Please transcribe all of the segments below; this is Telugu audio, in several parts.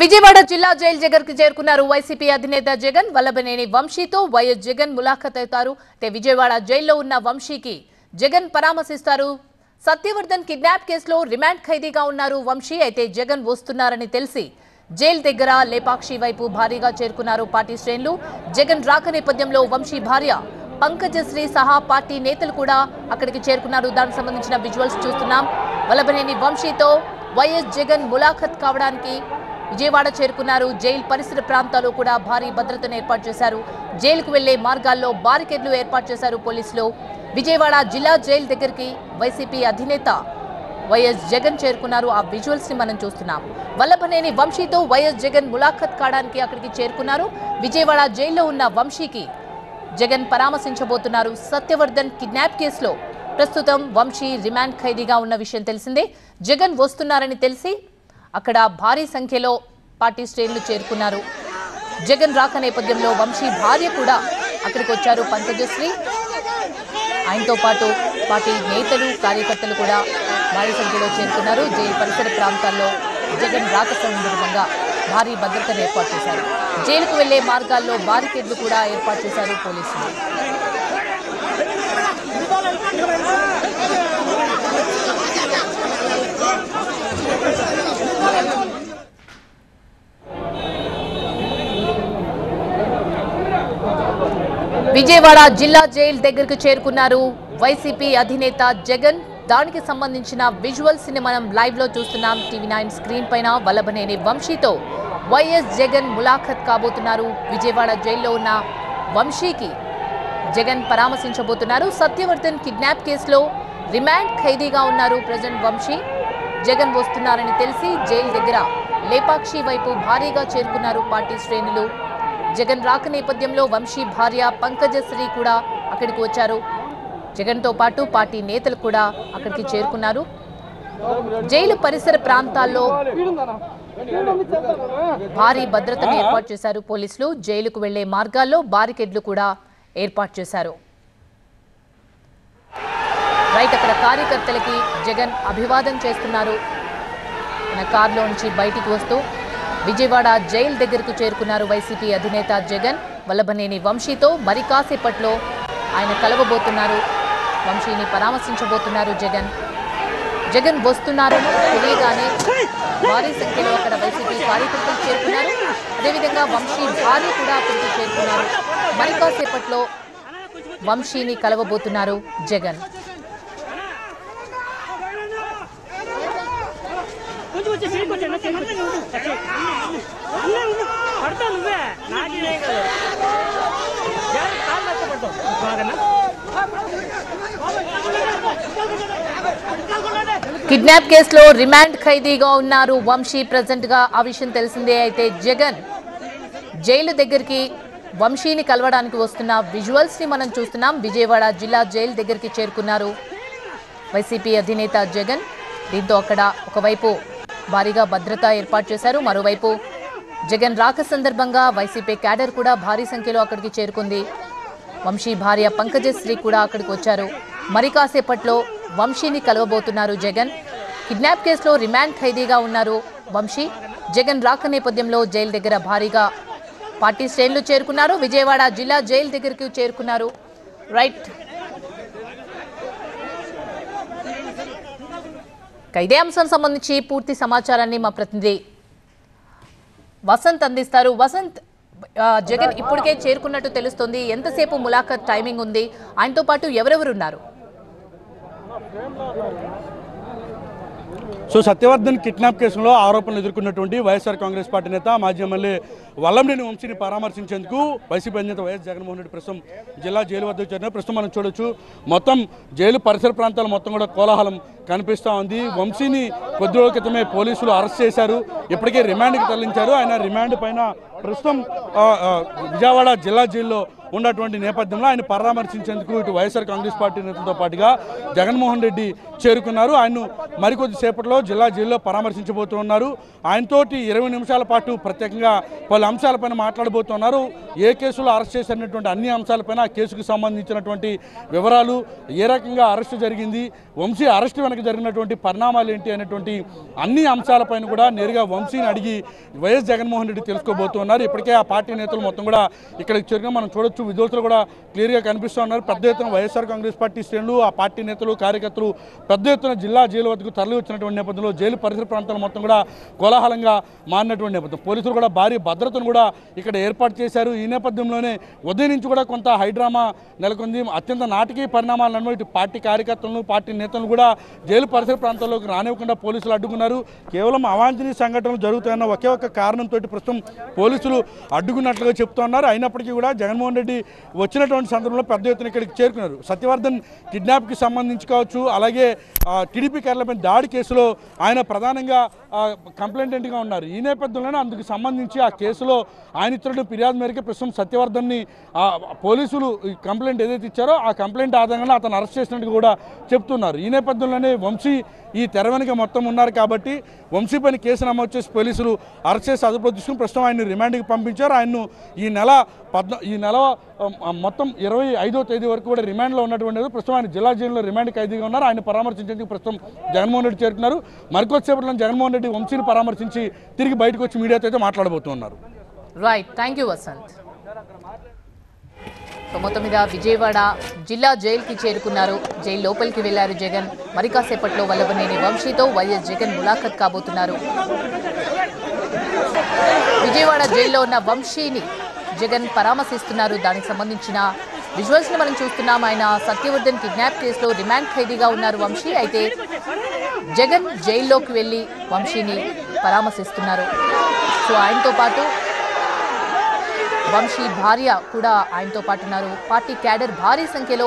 విజయవాడ జిల్లా జైలు దగ్గరికి చేరుకున్నారు వైసీపీ అధినేత జగన్. వల్లభనేని వంశీతో వైఎస్ జగన్ ములాఖత్ అవుతారు. విజయవాడ జైల్లో ఉన్న వంశీకి జగన్ పరామర్శిస్తారు. సత్యవర్ధన్ కిడ్నాప్ కేసులో రిమాండ్ ఖైదీగా ఉన్నారు వంశీ. అయితే జగన్ వస్తున్నారని తెలిసి జైలు దగ్గర లేపాక్షి వైపు భారీగా చేరుకున్నారు పార్టీ శ్రేణులు. జగన్ రాక నేపథ్యంలో వంశీ భార్య పంకజశ్రీ సహా పార్టీ నేతలు కూడా అక్కడికి చేరుకున్నారు. దానికి సంబంధించిన విజువల్స్ చూస్తున్నాం. వల్లభనేని వంశీతో వైఎస్ జగన్ ములాఖత్ కావడానికి విజయవాడ చేరుకున్నారు. జైలు పరిసర ప్రాంతాల్లో కూడా భారీ భద్రతను ఏర్పాటు చేశారు. జైలుకు వెళ్లే మార్గాల్లో బారికేడ్లు ఏర్పాటు చేశారు పోలీసులు. విజయవాడ జిల్లా జైలు దగ్గరికి వైసీపీ అధినేత వైఎస్ జగన్ చేరుకున్నారు. ఆ విజువల్స్ ని మనం చూస్తున్నాం. వల్లభనేని వంశీతో వైఎస్ జగన్ ములాఖత్ కావడానికి అక్కడికి చేరుకున్నారు. విజయవాడ జైల్లో ఉన్న వంశీకి జగన్ పరామర్శించబోతున్నారు. సత్యవర్ధన్ కిడ్నాప్ కేసులో ప్రస్తుతం వంశీ రిమాండ్ ఖైదీగా ఉన్న విషయం తెలిసిందే. జగన్ వస్తున్నారని తెలిసి అక్కడ భారీ సంఖ్యలో పార్టీ శ్రేణులు చేరుకున్నారు. జగన్ రాక నేపథ్యంలో వంశీ భార్య కూడా అక్కడికి వచ్చారు పంకజశ్రీ. ఆయనతో పాటు పార్టీ నేతలు కార్యకర్తలు కూడా భారీ సంఖ్యలో చేరుకున్నారు. జైలు పరిసర ప్రాంతాల్లో జగన్ రాక సందర్భంగా భారీ భద్రతను ఏర్పాటు చేశారు. జైలుకు వెళ్లే మార్గాల్లో బారికేడ్లు కూడా ఏర్పాటు చేశారు పోలీసులు. విజయవాడ జిల్లా జైలు దగ్గరకు చేరుకున్నారు వైసీపీ అధినేత జగన్. దానికి సంబంధించిన విజువల్స్ ని మనం లైవ్ లో చూస్తున్నాం. టీవీ9 స్క్రీన్ పైన వల్లభనేని వంశీతో వైఎస్ జగన్ ములాఖత్ కాబోతున్నారు. విజయవాడ జైల్లో ఉన్న వంశీకి జగన్ పరామర్శించబోతున్నారు. సత్యవర్ధన్ కిడ్నాప్ కేసులో రిమాండ్ ఖైదీగా ఉన్నారు ప్రెసిడెంట్ వంశీ. జగన్ వస్తున్నారని తెలిసి జైలు దగ్గర లేపాక్షి వైపు భారీగా చేరుకున్నారు పార్టీ శ్రేణులు. జగన్ రాక నేపథ్యంలో వంశీ భార్య పంకజశ్రీ కూడా అక్కడికి వచ్చారు. జగన్తో పాటు పార్టీ నేతలు కూడా అక్కడికి చేరుకున్నారు. జైలు పరిసర ప్రాంతాల్లో భారీ భద్రతను ఏర్పాటు చేశారు పోలీసులు. జైలుకు వెళ్లే మార్గాల్లో బారికేడ్లు కూడా ఏర్పాటు చేశారు. రైట్, అక్కడ కార్యకర్తలకి జగన్ అభివాదం చేస్తున్నారు. ఆయన కారులో నుంచి బయటికి వస్తూ విజయవాడ జైలు దగ్గరకు చేరుకున్నారు వైసీపీ అధినేత జగన్. వల్లభనేని వంశీతో మరి కాసేపట్లో ఆయన కలవబోతున్నారు. వంశీని పరామర్శించబోతున్నారు జగన్. జగన్ వస్తున్నారని తెలియగానే భారీ సంఖ్యలో అక్కడ వైసీపీ కార్యకర్తలు చేరుకున్నారు. అదేవిధంగా వంశీ భార్య కూడా అక్కడికి చేరుకున్నారు. మరి కాసేపట్లో వంశీని కలవబోతున్నారు జగన్. కిడ్నాప్ కేసులో రిమాండ్ ఖైదీగా ఉన్నారు వంశీ ప్రెజెంట్ గా. ఆ విషయం తెలిసిందే. అయితే జగన్ జైలు దగ్గరికి వంశీని కలవడానికి వస్తున్న విజువల్స్ ని మనం చూస్తున్నాం. విజయవాడ జిల్లా జైలు దగ్గరికి చేరుకున్నారు వైసీపీ అధినేత జగన్. దీంతో అక్కడ ఒకవైపు భారీగా భద్రత ఏర్పాటు చేశారు. మరోవైపు జగన్ రాక సందర్భంగా వైసీపీ క్యాడర్ కూడా భారీ సంఖ్యలో అక్కడికి చేరుకుంది. వంశీ భార్య పంకజశ్రీ కూడా అక్కడికి వచ్చారు. మరి కాసేపట్లో వంశీని కలవబోతున్నారు జగన్. కిడ్నాప్ కేసులో రిమాండ్ ఖైదీగా ఉన్నారు వంశీ. జగన్ రాక నేపథ్యంలో జైలు దగ్గర భారీగా పార్టీ శ్రేణులు చేరుకున్నారు. విజయవాడ జిల్లా జైలు దగ్గరికి చేరుకున్నారు. రైట్, ఇదే అంశం సంబంధించి పూర్తి సమాచారాన్ని మా ప్రతినిధి వసంత్ అందిస్తారు. వసంత్, జగన్ ఇప్పటికే చేరుకున్నట్టు తెలుస్తుంది. ఎంతసేపు ములాఖత్ టైమింగ్ ఉంది? ఆయనతో పాటు ఎవరెవరు ఉన్నారు? సత్యవర్ధన్ కిడ్నాప్ కేసులో ఆరోపణలు ఎదుర్కొన్నటువంటి వైఎస్ఆర్ కాంగ్రెస్ పార్టీ నేత మాజీ ఎమ్మెల్యే వల్లభనేని వంశీని పరామర్శించేందుకు వైసీపీ అధినేత వైఎస్ జగన్మోహన్ రెడ్డి ప్రస్తుతం జిల్లా జైలు వద్దకు చేరినారు. ప్రస్తుతం మనం చూడొచ్చు, మొత్తం జైలు పరిసర ప్రాంతాలు మొత్తం కూడా కోలాహలం కనిపిస్తూ ఉంది. వంశీని కొద్ది రోజుల క్రితమే పోలీసులు అరెస్ట్ చేశారు. ఇప్పటికే రిమాండ్కి తరలించారు. ఆయన రిమాండ్ పైన ప్రస్తుతం విజయవాడ జిల్లా జైల్లో ఉన్నటువంటి నేపథ్యంలో ఆయన పరామర్శించేందుకు ఇటు వైఎస్ఆర్ కాంగ్రెస్ పార్టీ నేతలతో పాటుగా జగన్మోహన్ రెడ్డి చేరుకున్నారు. ఆయన్ను మరికొద్ది సేపట్లో జిల్లా జైల్లో పరామర్శించబోతున్నారు. ఆయనతోటి 20 నిమిషాల పాటు ప్రత్యేకంగా పలు అంశాలపైన మాట్లాడబోతున్నారు. ఏ కేసులో అరెస్ట్ చేసినటువంటి అన్ని అంశాలపైన ఆ కేసుకు సంబంధించినటువంటి వివరాలు, ఏ రకంగా అరెస్టు జరిగింది, వంశీ అరెస్టు వెనక జరిగినటువంటి పరిణామాలు ఏంటి అనేటువంటి అన్ని అంశాలపైన కూడా నేరుగా వంశీని అడిగి వైఎస్ జగన్మోహన్ రెడ్డి తెలుసుకోబోతున్నారు. ఇప్పటికే ఆ పార్టీ నేతలు మొత్తం కూడా ఇక్కడికి చేరుకుని మనం చూడొచ్చు, విజువల్స్లో కూడా క్లియర్గా కనిపిస్తూ ఉన్నారు. పెద్ద ఎత్తున వైఎస్ఆర్ కాంగ్రెస్ పార్టీ శ్రేణులు, ఆ పార్టీ నేతలు, కార్యకర్తలు పెద్ద ఎత్తున జిల్లా జైలు వద్దకు తరలి వచ్చినటువంటి నేపథ్యంలో జైలు పరిసర ప్రాంతాలు మొత్తం కూడా కోలాహలంగా మారినటువంటి నేపథ్యం. పోలీసులు కూడా భారీ భద్రతను కూడా ఇక్కడ ఏర్పాటు చేశారు. ఈ నేపథ్యంలోనే ఉదయం నుంచి కూడా కొంత హైడ్రామా నెలకొంది. అత్యంత నాటకీయ పరిణామాలను ఇటు పార్టీ కార్యకర్తలను, పార్టీ నేతలను కూడా జైలు పరిసర ప్రాంతాల్లోకి రానివ్వకుండా పోలీసులు అడ్డుకున్నారు. కేవలం అవాంఛనీయ సంఘటనలు జరుగుతాయన్న ఒకే ఒక కారణంతో ప్రస్తుతం పోలీసులు అడ్డుకున్నట్లుగా చెప్తున్నారు. అయినప్పటికీ కూడా జగన్మోహన్ రెడ్డి వచ్చినటువంటి సందర్భంలో పెద్ద ఎత్తున ఇక్కడికి చేరుకున్నారు. సత్యవర్ధన్ కిడ్నాప్కి సంబంధించి కావచ్చు, అలాగే టీడీపీ కార్యాలయంపై దాడి కేసులో ఆయన ప్రధానంగా కంప్లైంటెంట్గా ఉన్నారు. ఈ నేపథ్యంలోనే అందుకు సంబంధించి ఆ కేసులో ఆయన ఇచ్చిన ఫిర్యాదు మేరకు ప్రస్తుతం సత్యవర్ధన్ని పోలీసులు కంప్లైంట్ ఏదైతే ఇచ్చారో ఆ కంప్లైంట్ ఆధారంగా అతను అరెస్ట్ చేసినట్టు కూడా చెప్తున్నారు. ఈ నేపథ్యంలోనే వంశీ ఈ తెర వెనుక మొత్తం ఉన్నారు కాబట్టి వంశీ పైన కేసు నమోదు చేసి పోలీసులు అరెస్ట్ చేసి అదుపులో తీసుకుని ప్రస్తుతం ఆయన్ని రిమాండ్కి పంపించారు. ఆయన్ను ఈ నెల మొత్తం 25వ తేదీ వరకు కూడా రిమాండ్లో ఉన్నటువంటి ప్రస్తుతం ఆయన జిల్లా జైల్లో రిమాండ్ ఖైదీగా ఉన్నారు. ఆయన పరామర్శించేందుకు ప్రస్తుతం జగన్మోహన్ రెడ్డి చేరుకున్నారు. మరికొద్దిసేపట్లో జగన్మోహన్ రెడ్డి వంశీని పరామర్శించి తిరిగి బయటకు వచ్చి మీడియాతో అయితే మాట్లాడబోతున్నారు. Right, thank you Vasant. మొత్తం మీద విజయవాడ జిల్లా జైలుకి చేరుకున్నారు. జైలు లోపలికి వెళ్లారు జగన్. మరి కాసేపట్లో వల్లభనేని వంశీతో వైఎస్ జగన్ ములాఖత్ కాబోతున్నారు. విజయవాడ జైల్లో ఉన్న వంశీని జగన్ పరామర్శిస్తున్నారు. దానికి సంబంధించిన విజువల్స్ ని మనం చూస్తున్నాం. ఆయన సత్యవర్ధన్ కిడ్నాప్ కేసులో రిమాండ్ ఖైదీగా ఉన్నారు వంశీ. అయితే జగన్ జైల్లోకి వెళ్లి వంశీని పరామర్శిస్తున్నారు. సో ఆయనతో పాటు వంశీ భార్య కూడా ఆయనతో పాటు ఉన్నారు. పార్టీ క్యాడర్ భారీ సంఖ్యలో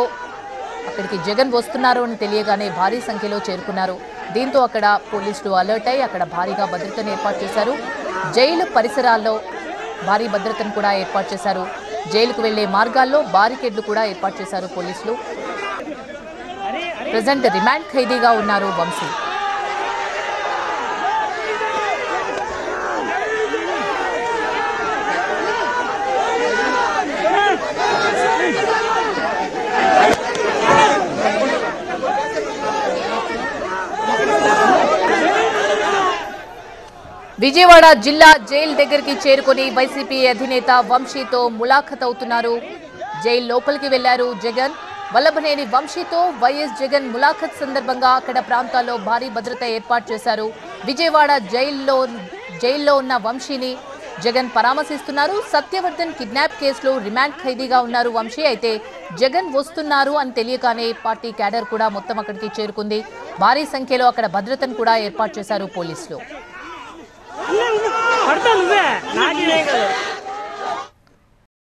అక్కడికి జగన్ వస్తున్నారు అని తెలియగానే భారీ సంఖ్యలో చేరుకున్నారు. దీంతో అక్కడ పోలీసులు అలర్ట్ అయ్యి అక్కడ భారీగా భద్రతను ఏర్పాటు చేశారు. జైలు పరిసరాల్లో భారీ భద్రతను కూడా ఏర్పాటు చేశారు. జైలుకు వెళ్లే మార్గాల్లో బారికేడ్లు కూడా ఏర్పాటు చేశారు పోలీసులు. ప్రజెంట్ రిమాండ్ ఖైదీగా ఉన్నారు వంశీ. విజయవాడ జిల్లా జైలు దగ్గరికి చేరుకుని వైసీపీ అధినేత వంశీతో ములాఖత్ అవుతున్నారు. జైలు లోపలికి వెళ్లారు జగన్. వల్లభనేని వంశీతో వైఎస్ జగన్ ములాఖత్ సందర్భంగా అక్కడ ప్రాంతాల్లో భారీ భద్రత ఏర్పాటు చేశారు. విజయవాడ జైల్లో ఉన్న వంశీని జగన్ పరామర్శిస్తున్నారు. సత్యవర్ధన్ కిడ్నాప్ కేసులో రిమాండ్ ఖైదీగా ఉన్నారు వంశీ. అయితే జగన్ వస్తున్నారు అని తెలియగానే పార్టీ క్యాడర్ కూడా మొత్తం అక్కడికి చేరుకుంది. భారీ సంఖ్యలో అక్కడ భద్రతను కూడా ఏర్పాటు చేశారు పోలీసులు.